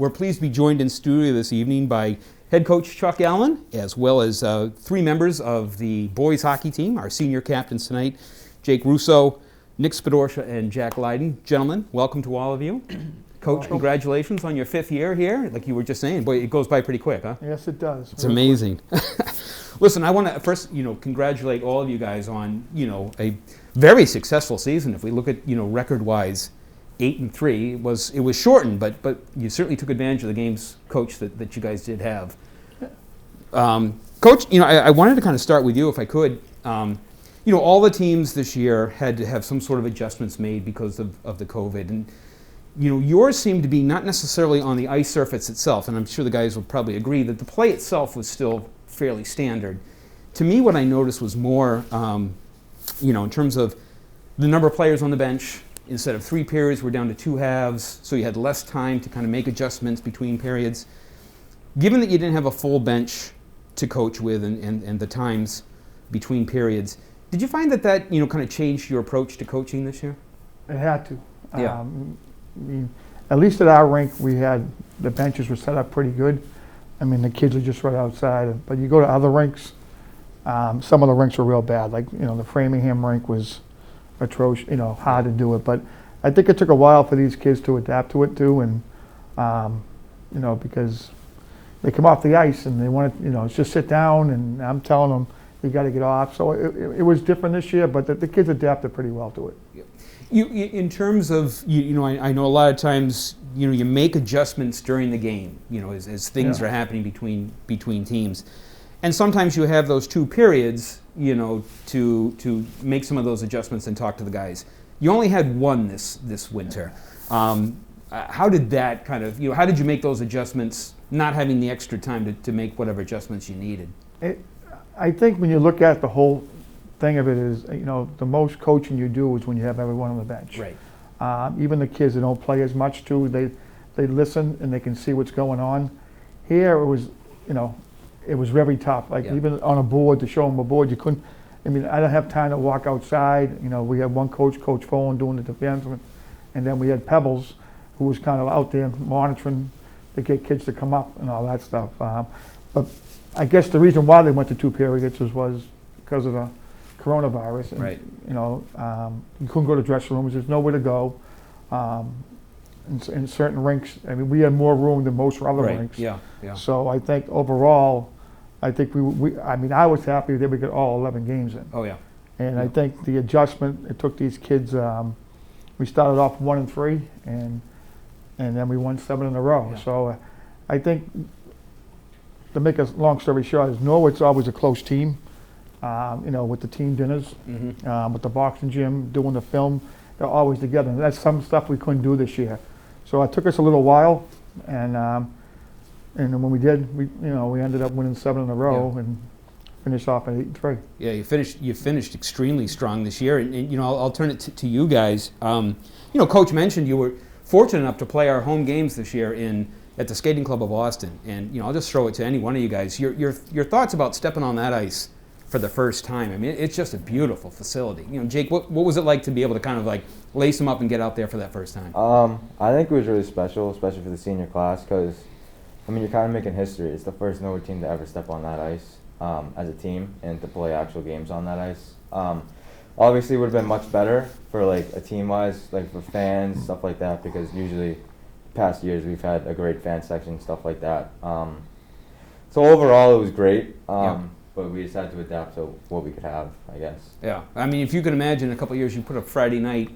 We're pleased to be joined in studio this evening by head coach Chuck Allen, as well as three members of the boys hockey team, our senior captains tonight, Jake Russo, Nick Spadorcia, and Jack Lydon. Gentlemen, welcome to all of you. Coach, congratulations on your 5th year here. Like you were just saying, boy, it goes by pretty quick, huh? Yes, it does. It's amazing. Listen, I want to first, congratulate all of you guys on, a very successful season. If we look at, record-wise, 8-3, it was shortened, but you certainly took advantage of the games, Coach, that you guys did have. Coach, I wanted to kind of start with you, if I could. All the teams this year had to have some sort of adjustments made because of the COVID, and yours seemed to be not necessarily on the ice surface itself, and I'm sure the guys will probably agree that the play itself was still fairly standard. To me, what I noticed was more, in terms of the number of players on the bench. Instead of 3 periods, we're down to 2 halves, so you had less time to kind of make adjustments between periods. Given that you didn't have a full bench to coach with and the times between periods, did you find that kind of changed your approach to coaching this year? It had to. Yeah. At least at our rink, the benches were set up pretty good. I mean, the kids are just right outside. But you go to other rinks, some of the rinks were real bad. Like, the Framingham rink was atrocious, hard to do it. But I think it took a while for these kids to adapt to it too, and because they come off the ice and they want to, just sit down, and I'm telling them you got to get off. So it was different this year, but the kids adapted pretty well to it. You in terms of I know a lot of times you make adjustments during the game, as things are happening between teams. And sometimes you have those 2 periods, to make some of those adjustments and talk to the guys. You only had one this winter. How did that kind of, how did you make those adjustments, not having the extra time to make whatever adjustments you needed? I think when you look at the whole thing of it is, the most coaching you do is when you have everyone on the bench. Right. Even the kids that don't play as much too, they listen and they can see what's going on. Here it was, it was very tough. Like even on a board, to show them a board, you couldn't. I mean, I didn't have time to walk outside. We had one coach, Coach Folan, doing the defenseman, and then we had Pebbles, who was kind of out there monitoring to get kids to come up and all that stuff. But I guess the reason why they went to 2 periods was because of the coronavirus. And, right. You couldn't go to dressing rooms. There's nowhere to go. In certain rinks, I mean, we had more room than most other rinks. Yeah. So I think overall, I I was happy that we got all 11 games in. Oh yeah. And I think the adjustment, it took these kids. We started off 1-3, and then we won 7 in a row. Yeah. So I think, to make a long story short, is Norwood's always a close team. With the team dinners, with the boxing gym, doing the film, they're always together. And that's some stuff we couldn't do this year. So it took us a little while, and then when we did, we ended up winning 7 in a row and finished off at 8-3. Yeah, you finished extremely strong this year, and I'll turn it to you guys. Coach mentioned you were fortunate enough to play our home games this year at the Skating Club of Austin, and I'll just throw it to any one of you guys. Your thoughts about stepping on that ice for the first time. I mean, it's just a beautiful facility. Jake, what was it like to be able to kind of like lace them up and get out there for that first time? I think it was really special, especially for the senior class, because you're kind of making history. It's the first Norwood team to ever step on that ice as a team and to play actual games on that ice. Obviously, it would have been much better for like a team-wise, like for fans, stuff like that, because usually past years we've had a great fan section, stuff like that. So overall, it was great. But we just had to adapt to what we could have, I guess. Yeah, I mean, if you can imagine, a couple of years you put a Friday night,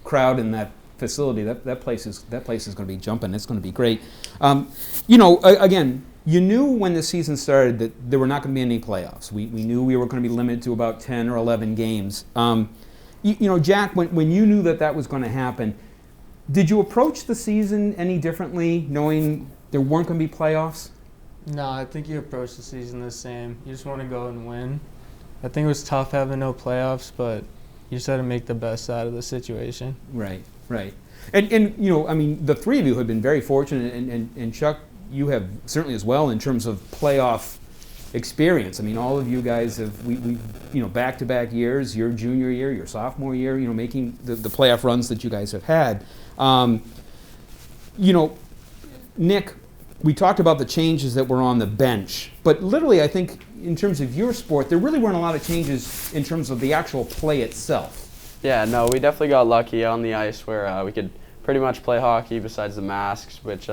crowd in that facility. That place is going to be jumping. It's going to be great. Again, you knew when the season started that there were not going to be any playoffs. We knew we were going to be limited to about 10 or 11 games. Jack, when you knew that was going to happen, did you approach the season any differently, knowing there weren't going to be playoffs? No, I think you approach the season the same. You just want to go and win. I think it was tough having no playoffs, but you just had to make the best out of the situation. Right. And the three of you have been very fortunate, and Chuck, you have certainly as well in terms of playoff experience. I mean, all of you guys have, we back-to-back years, your junior year, your sophomore year, making the playoff runs that you guys have had. Nick, we talked about the changes that were on the bench, but literally I think in terms of your sport, there really weren't a lot of changes in terms of the actual play itself. Yeah, no, we definitely got lucky on the ice where we could pretty much play hockey besides the masks, which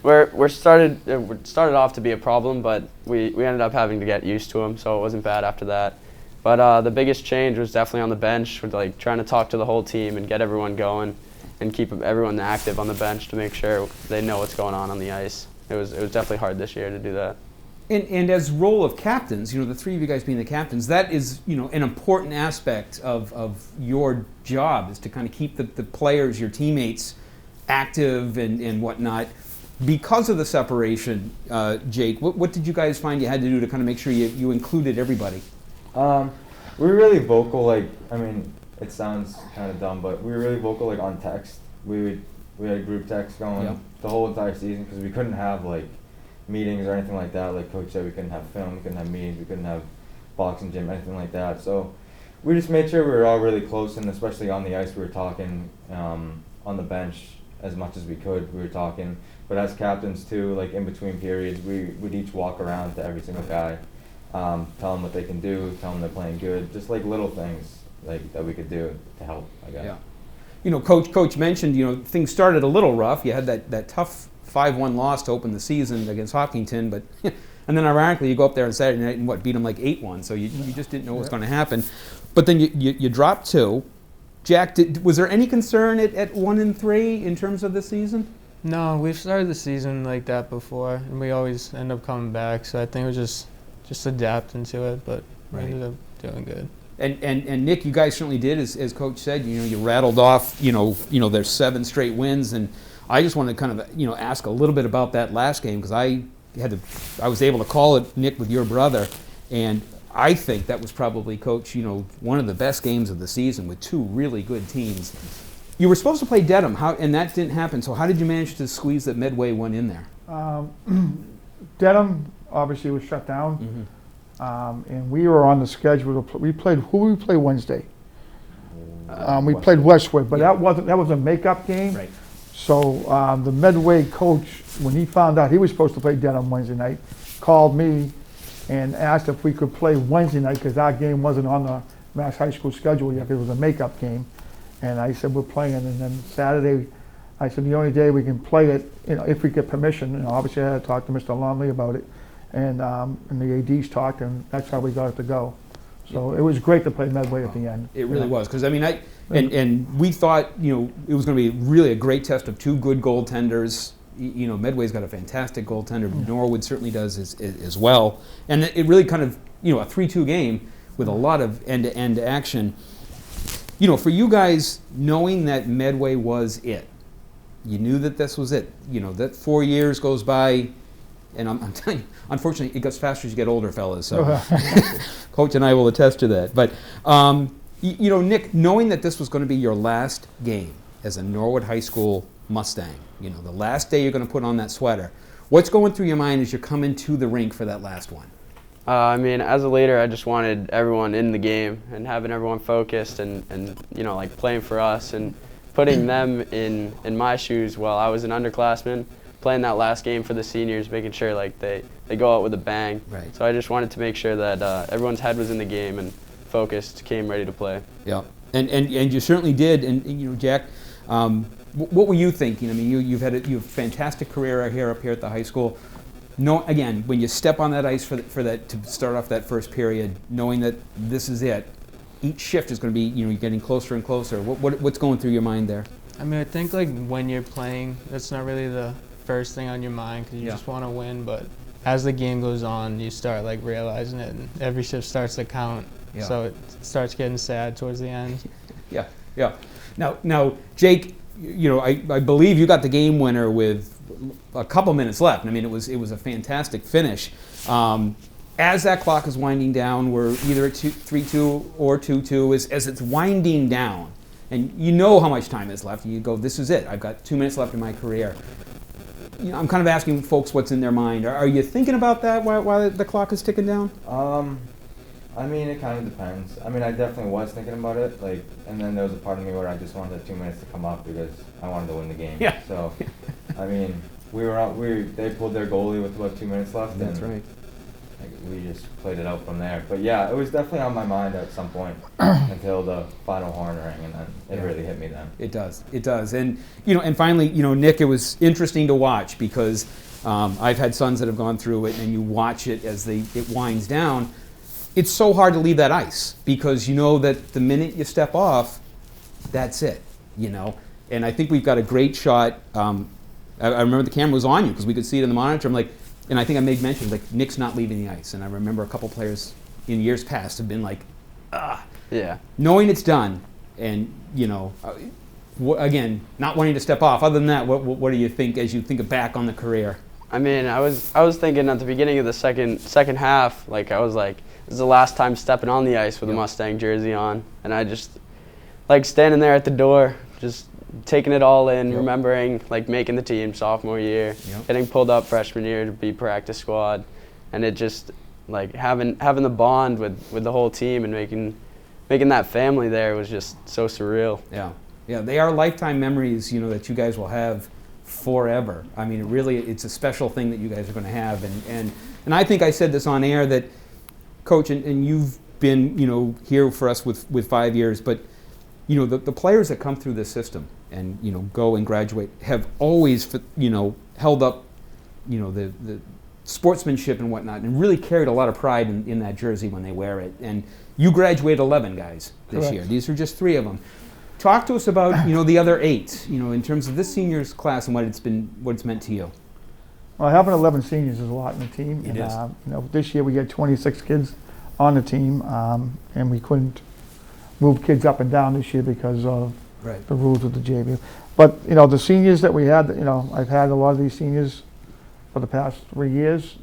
we're started off to be a problem, but we ended up having to get used to them, so it wasn't bad after that. But the biggest change was definitely on the bench, with like trying to talk to the whole team and get everyone going and keep everyone active on the bench to make sure they know what's going on the ice. It was definitely hard this year to do that. And as role of captains, the three of you guys being the captains, that is, an important aspect of your job is to kind of keep the players, your teammates, active and whatnot. Because of the separation, Jake, what did you guys find you had to do to kind of make sure you included everybody? We were really vocal, it sounds kind of dumb, but we were really vocal, on text. We had a group text going the whole entire season because we couldn't have, meetings or anything like that. Like Coach said, we couldn't have film, we couldn't have meetings, we couldn't have boxing gym, anything like that. So we just made sure we were all really close, and especially on the ice we were talking, on the bench as much as we could, we were talking. But as captains too, in between periods, we would each walk around to every single guy, tell them what they can do, tell them they're playing good, just little things that we could do to help, I guess. Yeah. Coach mentioned, things started a little rough. You had that tough 5-1 loss to open the season against Hopkinton, but and then ironically you go up there on Saturday night and beat them 8-1. So you just didn't know what was going to happen. But then you dropped 2. Jack, was there any concern at 1-3 in terms of the season? No, we've started the season like that before, and we always end up coming back. So I think we're just adapting to it, but we ended up doing good. And Nick, you guys certainly did, as Coach said. You rattled off. There's 7 straight wins, and I just want to kind of ask a little bit about that last game because I was able to call it, Nick, with your brother, and I think that was probably, Coach, one of the best games of the season with 2 really good teams. You were supposed to play Dedham, and that didn't happen. So how did you manage to squeeze that Medway one in there? Dedham obviously was shut down, and we were on the schedule. Who we play Wednesday? We played Westwood, but that was a makeup game. Right. So the Medway coach, when he found out he was supposed to play Dedham Wednesday night, called me and asked if we could play Wednesday night because our game wasn't on the Mass High School schedule yet because it was a makeup game. And I said, we're playing. And then Saturday, I said, the only day we can play it, if we get permission. Obviously I had to talk to Mr. Longley about it. And the ADs talked, and that's how we got it to go. So it was great to play Medway at the end. It really was, because and we thought it was going to be really a great test of 2 good goaltenders. Medway's got a fantastic goaltender. Norwood certainly does as well, and it really kind of a 3-2 game with a lot of end-to-end action. For you guys, knowing that Medway was it, you knew that this was it. That 4 years goes by, and I'm telling you, unfortunately, it gets faster as you get older, fellas. So, Coach and I will attest to that. But, Nick, knowing that this was going to be your last game as a Norwood High School Mustang, the last day you're going to put on that sweater, what's going through your mind as you're coming to the rink for that last one? As a leader, I just wanted everyone in the game and having everyone focused and playing for us and putting them in my shoes while I was an underclassman, playing that last game for the seniors, making sure they go out with a bang. Right. So I just wanted to make sure that everyone's head was in the game and focused, came ready to play. Yeah, and you certainly did. And Jack, what were you thinking? I mean, you've had a fantastic career up here at the high school. Again, when you step on that ice for that to start off that first period, knowing that this is it, each shift is going to be you're getting closer and closer. What's going through your mind there? I mean, I think when you're playing, that's not really the first thing on your mind because you just want to win. But as the game goes on, you start realizing it, and every shift starts to count. Yeah. So it starts getting sad towards the end. Yeah. Now, Jake, I believe you got the game winner with a couple minutes left. I mean, it was a fantastic finish. As that clock is winding down, we're either at 3-2 or 2-2. As it's winding down, and you know how much time is left, you go, this is it. I've got 2 minutes left in my career. I'm kind of asking folks what's in their mind. Are you thinking about that while the clock is ticking down? I mean, it kind of depends. I mean, I definitely was thinking about it, and then there was a part of me where I just wanted the 2 minutes to come up because I wanted to win the game. Yeah. So, I mean, they pulled their goalie with about 2 minutes left. That's and right. we just played it out from there. But yeah, it was definitely on my mind at some point until the final horn rang, and then it Yeah. really hit me then. It does. It does. And and finally, Nick, it was interesting to watch because I've had sons that have gone through it, and you watch it as it winds down. It's so hard to leave that ice because you know that the minute you step off, that's it. And I think we've got a great shot. I remember the camera was on you because we could see it in the monitor. I'm like, and I think I made mention like Nick's not leaving the ice, and I remember a couple players in years past have been like, Yeah. knowing it's done, and again, not wanting to step off. Other than that, what do you think as you think back on the career? I mean, I was thinking at the beginning of the second half, like I was like, this is the last time stepping on the ice with a Yep. Mustang jersey on, and I just like standing there at the door, just taking it all in, Yep. remembering like making the team sophomore year, Yep. getting pulled up freshman year to be practice squad, and it just like having the bond with the whole team and making that family there was just so surreal. Yeah, they are lifetime memories, that you guys will have forever. I mean, it's a special thing that you guys are going to have, and I think I said this on air that, Coach, and you've been, here for us with 5 years, but the players that come through this system and go and graduate have always held up the sportsmanship and whatnot, and really carried a lot of pride in that jersey when they wear it. And you graduated 11 guys this Correct. year. These are just 3 of them. Talk to us about the other 8. In terms of this seniors class and what it's meant to you. Well, having 11 seniors is a lot in the team. It is. This year we had 26 kids on the team, and we couldn't move kids up and down this year because of Right. the rules of the JV. But the seniors that we had, I've had a lot of these seniors for the past 3 years.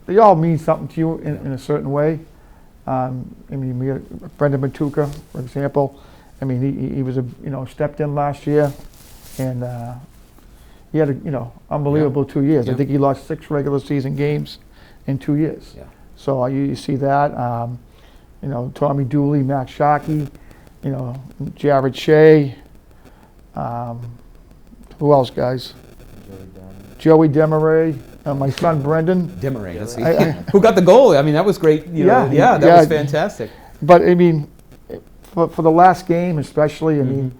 They all mean something to you in a certain way. We had Brendan Matuka, for example. He was stepped in last year, and he had unbelievable 2 years. Yeah. I think he lost 6 regular season games in 2 years. Yeah. So you see that. Tommy Dooley, Max Shockey, Jared Shea. Who else, guys? Joey Demaray, my son Brendan. Demaray, that's Who got the goal. I mean, that was great. That was fantastic. But for the last game especially,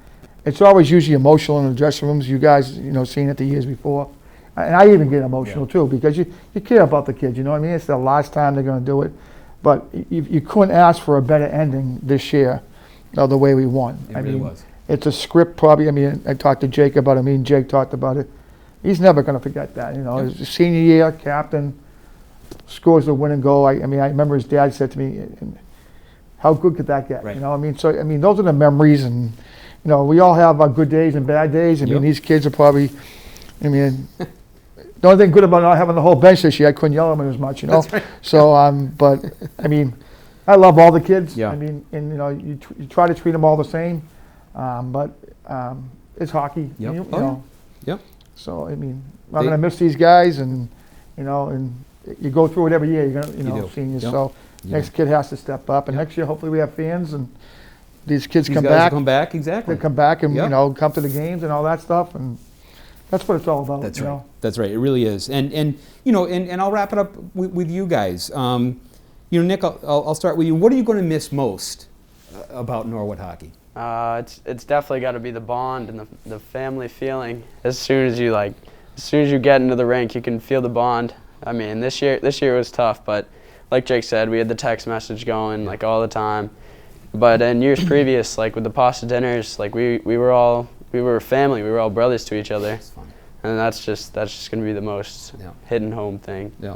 it's always usually emotional in the dressing rooms. You guys, seen it the years before, and I even get emotional too because you care about the kids. It's the last time they're going to do it, but you couldn't ask for a better ending this year, the way we won. It really was. It's a script probably. I talked to Jake about it. Me and Jake talked about it. He's never going to forget that. His senior year, captain, scores the winning goal. I remember his dad said to me, how good could that get? Right. So those are the memories, and we all have our good days and bad days. Yep. These kids are probably, the only thing good about not having the whole bench this year, I couldn't yell at them as much, That's right. So, but I love all the kids. Yeah. You try to treat them all the same, but it's hockey. Yep. You Oh, know. Yep. So I'm gonna miss these guys, and and you go through it every year. You're gonna, You do. seniors. Yep. So You next kid has to step up, and next year hopefully we have fans, and these kids These come guys back. will come back, exactly. They come back and Yep. come to the games and all that stuff, and that's what it's all about. That's you right. know? That's right. It really is. And I'll wrap it up with you guys. Nick, I'll start with you. What are you going to miss most about Norwood hockey? It's definitely got to be the bond and the family feeling. As soon as you get into the rink, you can feel the bond. I mean, this year was tough, but like Jake said, we had the text message going like all the time. But in years previous, like with the pasta dinners, like we were a family. We were all brothers to each other, It's fun. and that's just going to be the most Yeah. hidden home thing. Yeah.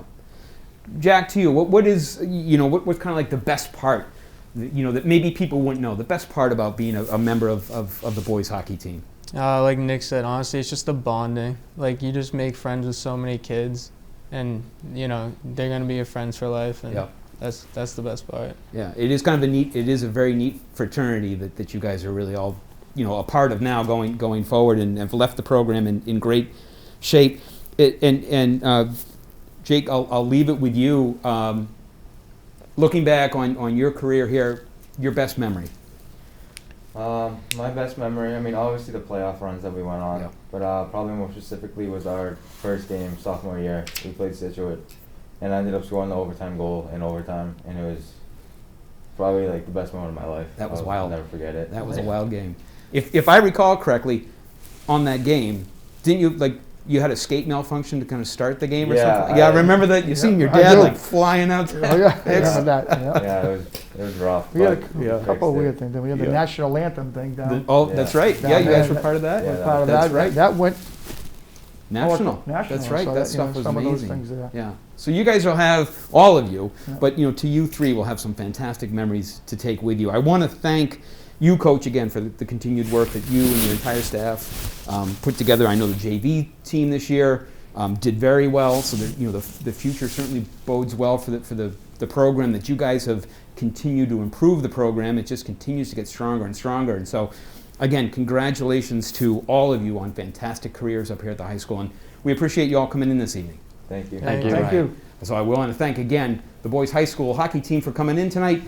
Jack, to you, what is what's kind of like the best part, that maybe people wouldn't know, the best part about being a member of the boys hockey team? Like Nick said, honestly, it's just the bonding. Like, you just make friends with so many kids, and they're gonna be your friends for life, and Yeah. that's the best part. Yeah, it is kind of it is a very neat fraternity that you guys are really all, a part of now going forward, and have left the program in great shape. Jake, I'll leave it with you. Looking back on your career here, your best memory. My best memory, I mean, obviously the playoff runs that we went on, Yeah. but probably more specifically was our first game sophomore year. We played Situate, and I ended up scoring the overtime goal in overtime, and it was probably like the best moment of my life. That was I'll wild. never forget it. That was a wild game. If I recall correctly, on that game, didn't you you had a skate malfunction to kind of start the game or Yeah, something? Yeah, I I- remember that. You Yeah, seen your I dad do. like flying out. Oh, yeah, I remember that, yeah. Yeah, it was rough. We had but a Yeah. couple of fixed it. weird things. Then we had the Yeah. national anthem thing down. Oh, Yeah. that's right. Down Yeah, you guys there. were part of that. Yeah, Was part of that's that. right. That went National. national. That's right. so That you know, stuff was some amazing. of those things there. Yeah. So you guys will have, all of you, Yeah. but to you three will have some fantastic memories to take with you. I want to thank you, Coach, again for the continued work that you and your entire staff put together. I know the JV team this year did very well, so that the future certainly bodes well for the program that you guys have continued to improve the program. It just continues to get stronger and stronger. And so, again, congratulations to all of you on fantastic careers up here at the high school. And we appreciate you all coming in this evening. Thank you. Thank you. Thank you. So I will want to thank again the boys high school hockey team for coming in tonight.